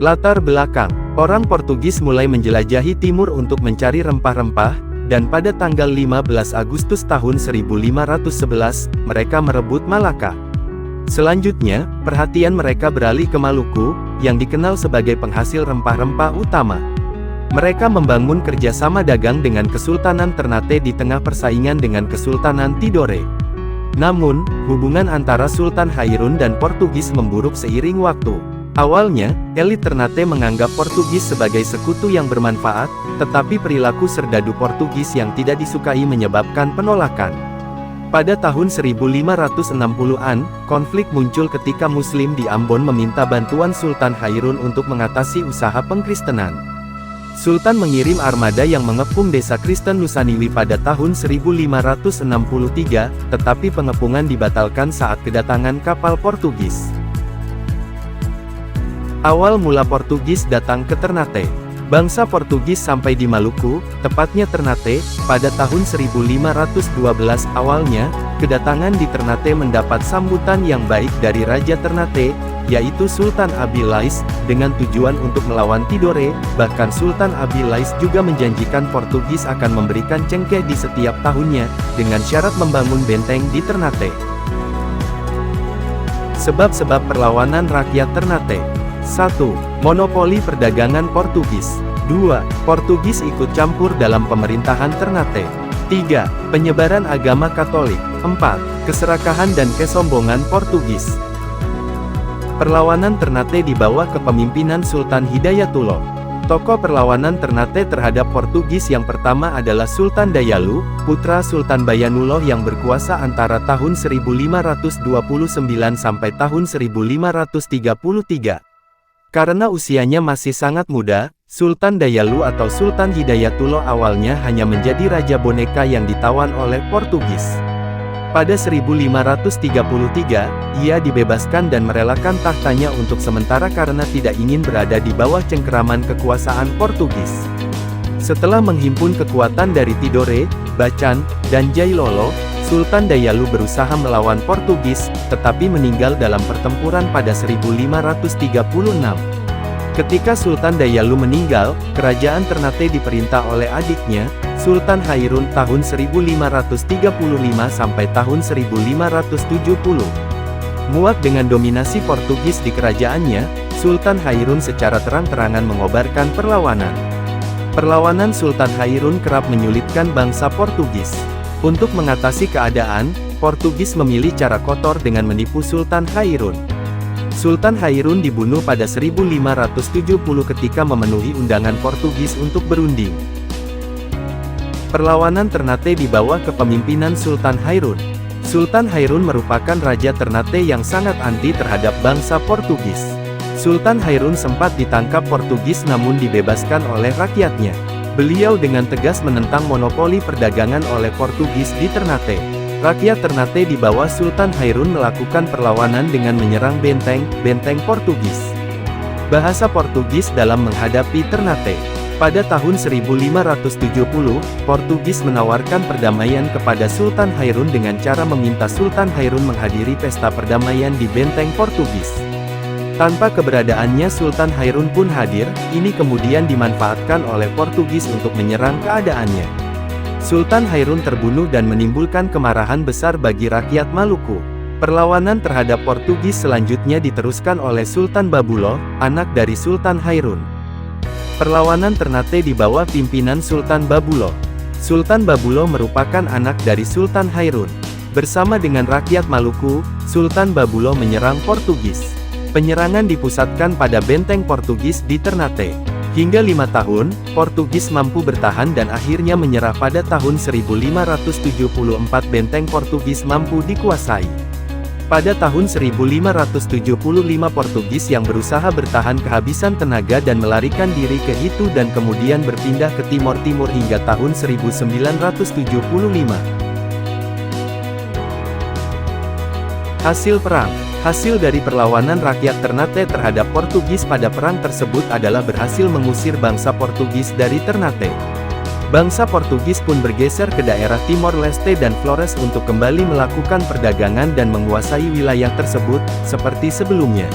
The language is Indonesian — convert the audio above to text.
Latar belakang, orang Portugis mulai menjelajahi timur untuk mencari rempah-rempah, dan pada tanggal 15 Agustus tahun 1511, mereka merebut Malaka. Selanjutnya, perhatian mereka beralih ke Maluku, yang dikenal sebagai penghasil rempah-rempah utama. Mereka membangun kerjasama dagang dengan Kesultanan Ternate di tengah persaingan dengan Kesultanan Tidore. Namun, hubungan antara Sultan Hairun dan Portugis memburuk seiring waktu. Awalnya, elit Ternate menganggap Portugis sebagai sekutu yang bermanfaat, tetapi perilaku serdadu Portugis yang tidak disukai menyebabkan penolakan. Pada tahun 1560-an, konflik muncul ketika Muslim di Ambon meminta bantuan Sultan Hairun untuk mengatasi usaha pengkristenan. Sultan mengirim armada yang mengepung desa Kristen Nusaniwi pada tahun 1563, tetapi pengepungan dibatalkan saat kedatangan kapal Portugis. Awal mula Portugis datang ke Ternate. Bangsa Portugis sampai di Maluku, tepatnya Ternate, pada tahun 1512. Awalnya, kedatangan di Ternate mendapat sambutan yang baik dari Raja Ternate, yaitu Sultan Abilais, dengan tujuan untuk melawan Tidore. Bahkan Sultan Abilais juga menjanjikan Portugis akan memberikan cengkeh di setiap tahunnya, dengan syarat membangun benteng di Ternate. Sebab-sebab perlawanan rakyat Ternate. 1. Monopoli perdagangan Portugis. 2. Portugis ikut campur dalam pemerintahan Ternate. 3. Penyebaran agama Katolik. 4. Keserakahan dan kesombongan Portugis. Perlawanan Ternate di bawah kepemimpinan Sultan Hidayatullah. Tokoh perlawanan Ternate terhadap Portugis yang pertama adalah Sultan Dayalu, putra Sultan Bayanuloh yang berkuasa antara tahun 1529 sampai tahun 1533. Karena usianya masih sangat muda, Sultan Dayalu atau Sultan Hidayatullah awalnya hanya menjadi raja boneka yang ditawan oleh Portugis. Pada 1533, ia dibebaskan dan merelakan tahtanya untuk sementara karena tidak ingin berada di bawah cengkeraman kekuasaan Portugis. Setelah menghimpun kekuatan dari Tidore, Bacan, dan Jailolo, Sultan Dayalu berusaha melawan Portugis, tetapi meninggal dalam pertempuran pada 1536. Ketika Sultan Dayalu meninggal, kerajaan Ternate diperintah oleh adiknya, Sultan Hairun tahun 1535 sampai tahun 1570. Muak dengan dominasi Portugis di kerajaannya, Sultan Hairun secara terang-terangan mengobarkan perlawanan. Perlawanan Sultan Hairun kerap menyulitkan bangsa Portugis. Untuk mengatasi keadaan, Portugis memilih cara kotor dengan menipu Sultan Hairun. Sultan Hairun dibunuh pada 1570 ketika memenuhi undangan Portugis untuk berunding. Perlawanan Ternate di bawah kepemimpinan Sultan Hairun. Sultan Hairun merupakan raja Ternate yang sangat anti terhadap bangsa Portugis. Sultan Hairun sempat ditangkap Portugis namun dibebaskan oleh rakyatnya. Beliau dengan tegas menentang monopoli perdagangan oleh Portugis di Ternate. Rakyat Ternate di bawah Sultan Hairun melakukan perlawanan dengan menyerang benteng Portugis. Bahasa Portugis dalam menghadapi Ternate. Pada tahun 1570, Portugis menawarkan perdamaian kepada Sultan Hairun dengan cara meminta Sultan Hairun menghadiri pesta perdamaian di benteng Portugis. Tanpa keberadaannya Sultan Hairun pun hadir, ini kemudian dimanfaatkan oleh Portugis untuk menyerang keadaannya. Sultan Hairun terbunuh dan menimbulkan kemarahan besar bagi rakyat Maluku. Perlawanan terhadap Portugis selanjutnya diteruskan oleh Sultan Babuloh, anak dari Sultan Hairun. Perlawanan Ternate di bawah pimpinan Sultan Babuloh. Sultan Babuloh merupakan anak dari Sultan Hairun. Bersama dengan rakyat Maluku, Sultan Babuloh menyerang Portugis. Penyerangan dipusatkan pada benteng Portugis di Ternate. Hingga 5 tahun, Portugis mampu bertahan dan akhirnya menyerah pada tahun 1574. Benteng Portugis mampu dikuasai. Pada tahun 1575 Portugis yang berusaha bertahan kehabisan tenaga dan melarikan diri ke Hitu dan kemudian berpindah ke Timor Timur hingga tahun 1975. Hasil perang. Hasil dari perlawanan rakyat Ternate terhadap Portugis pada perang tersebut adalah berhasil mengusir bangsa Portugis dari Ternate. Bangsa Portugis pun bergeser ke daerah Timor Leste dan Flores untuk kembali melakukan perdagangan dan menguasai wilayah tersebut, seperti sebelumnya.